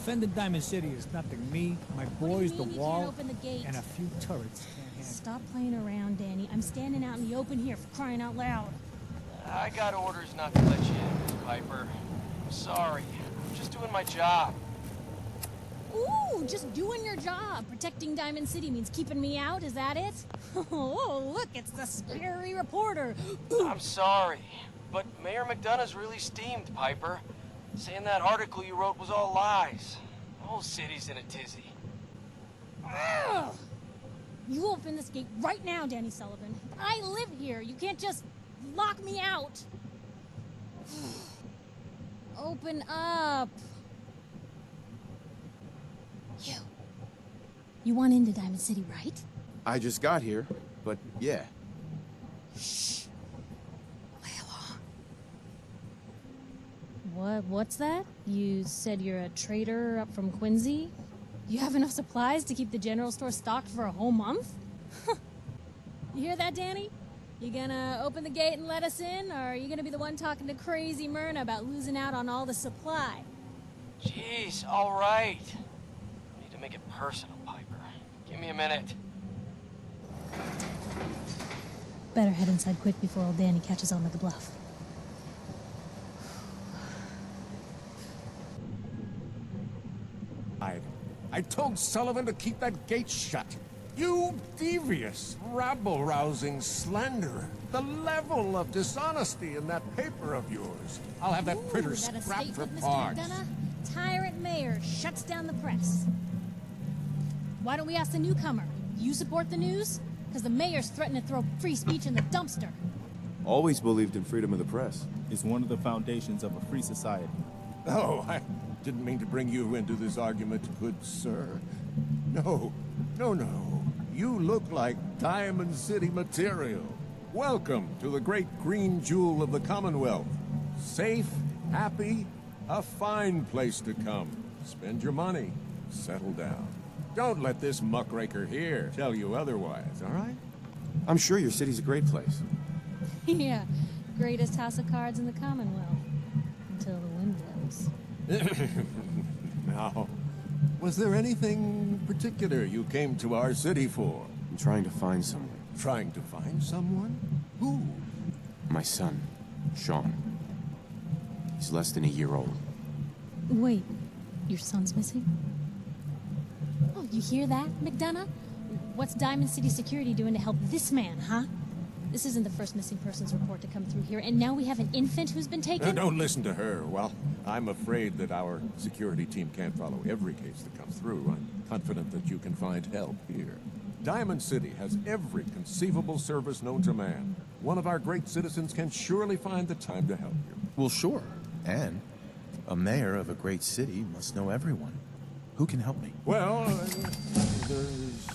defending Diamond City is nothing. Me, my boys, the You wall, can't open the gate. and a few turrets can't handle. Stop playing around, Danny. I'm standing out in the open here for crying out loud. I got orders not to let you in, Miss Piper. I'm sorry. I'm just doing my job. Ooh, just doing your job. Protecting Diamond City means keeping me out, is that it? Oh, look, it's the scary reporter. I'm sorry, but Mayor McDonough's really steamed, Piper. Saying that article you wrote was all lies. The whole city's in a tizzy. Ugh. You open this gate right now, Danny Sullivan. I live here. You can't just lock me out. Open up. You want into Diamond City, right? I just got here, but yeah. Shh. What's that? You said you're a trader up from Quincy? You have enough supplies to keep the general store stocked for a whole month? You hear that, Danny? You gonna open the gate and let us in, or are you gonna be the one talking to crazy Myrna about losing out on all the supply? Jeez, all right. I need to make it personal, Piper. Give me a minute. Better head inside quick before old Danny catches on with the bluff. I told Sullivan to keep that gate shut. You devious, rabble-rousing slanderer. The level of dishonesty in that paper of yours. I'll have that printer Is that a scrapped for statement, Mr. parts. McDonough? Tyrant mayor shuts down the press. Why don't we ask the newcomer? You support the news? Because the mayor's threatened to throw free speech in the dumpster. Always believed in freedom of the press. Is one of the foundations of a free society. Oh, I didn't mean to bring you into this argument, good sir. No. You look like Diamond City material. Welcome to the great green jewel of the Commonwealth. Safe, happy, a fine place to come. Spend your money, settle down. Don't let this muckraker here tell you otherwise, all right? I'm sure your city's a great place. Yeah, greatest house of cards in the Commonwealth. Until the wind blows. Now, was there anything particular you came to our city for? I'm trying to find someone. Trying to find someone? Who? My son, Sean. He's less than a year old. Wait, your son's missing? Oh, you hear that, McDonough? What's Diamond City Security doing to help this man, huh? This isn't the first missing persons report to come through here, and now we have an infant who's been taken? Don't listen to her. Well, I'm afraid that our security team can't follow every case that comes through. I'm confident that you can find help here. Diamond City has every conceivable service known to man. One of our great citizens can surely find the time to help you. Well, sure. And a mayor of a great city must know everyone. Who can help me? Well, there's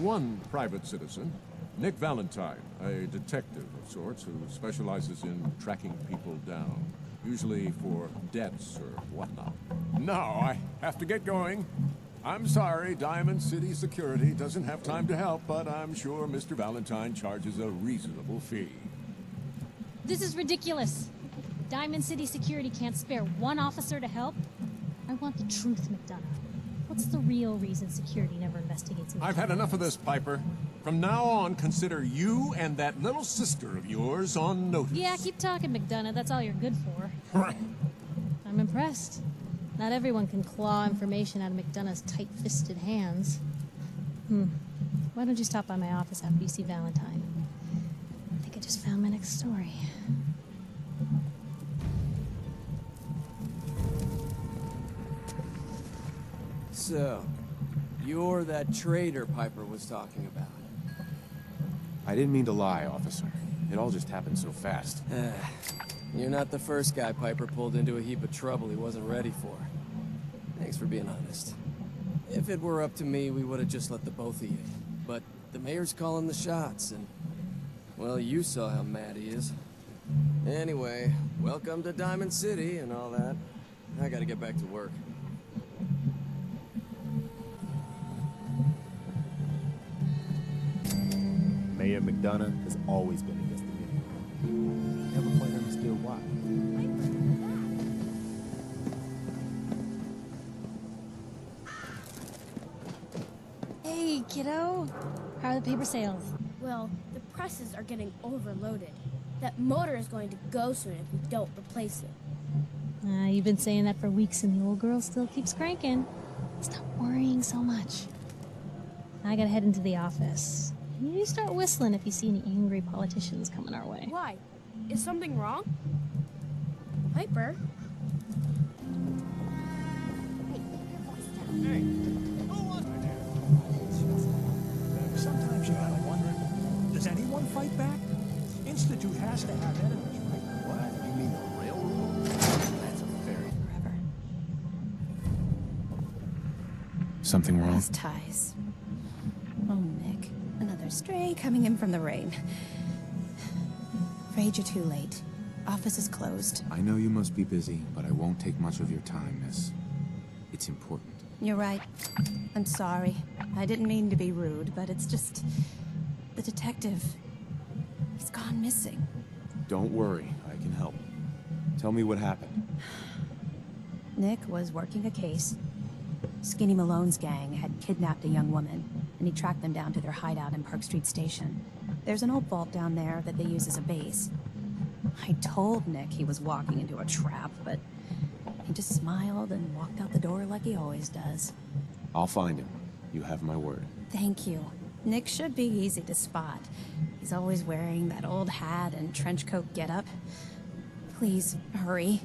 one private citizen. Nick Valentine, a detective of sorts who specializes in tracking people down, usually for debts or whatnot. Now I have to get going. I'm sorry, Diamond City Security doesn't have time to help, but I'm sure Mr. Valentine charges a reasonable fee. This is ridiculous. Diamond City Security can't spare one officer to help. I want the truth, McDonough. What's the real reason security never investigates me? I've had enough of this, Piper. From now on, consider you and that little sister of yours on notice. Yeah, keep talking, McDonough. That's all you're good for. I'm impressed. Not everyone can claw information out of McDonough's tight-fisted hands. Why don't you stop by my office after you see Valentine? I think I just found my next story. So, you're that traitor Piper was talking about. I didn't mean to lie, officer. It all just happened so fast. You're not the first guy Piper pulled into a heap of trouble he wasn't ready for. Thanks for being honest. If it were up to me, we would have just let the both of you. But the mayor's calling the shots, and... well, you saw how mad he is. Anyway, welcome to Diamond City and all that. I gotta get back to work. Mayor McDonough has always been against the video. Never quite understood why. kiddo. How are the paper sales? Well, the presses are getting overloaded. That motor is going to go soon if we don't replace it. You've been saying that for weeks and the old girl still keeps cranking. Stop worrying so much. I gotta head into the office. You start whistling if you see any angry politicians coming our way. Why? Is something wrong? Piper? Sometimes you gotta wonder, does anyone fight back? Institute has to have editors, right? What? You mean the railroad? That's a very... Forever. Something wrong? Lost ties. Oh, Nick. Another stray coming in from the rain. Afraid you're too late. Office is closed. I know you must be busy, but I won't take much of your time, miss. It's important. You're right. I'm sorry. I didn't mean to be rude, but it's just... the detective... he's gone missing. Don't worry, I can help. Tell me what happened. Nick was working a case. Skinny Malone's gang had kidnapped a young woman, and he tracked them down to their hideout in Park Street Station. There's an old vault down there that they use as a base. I told Nick he was walking into a trap, but he just smiled and walked out the door like he always does. I'll find him. You have my word. Thank you. Nick should be easy to spot. He's always wearing that old hat and trench coat getup. Please, hurry.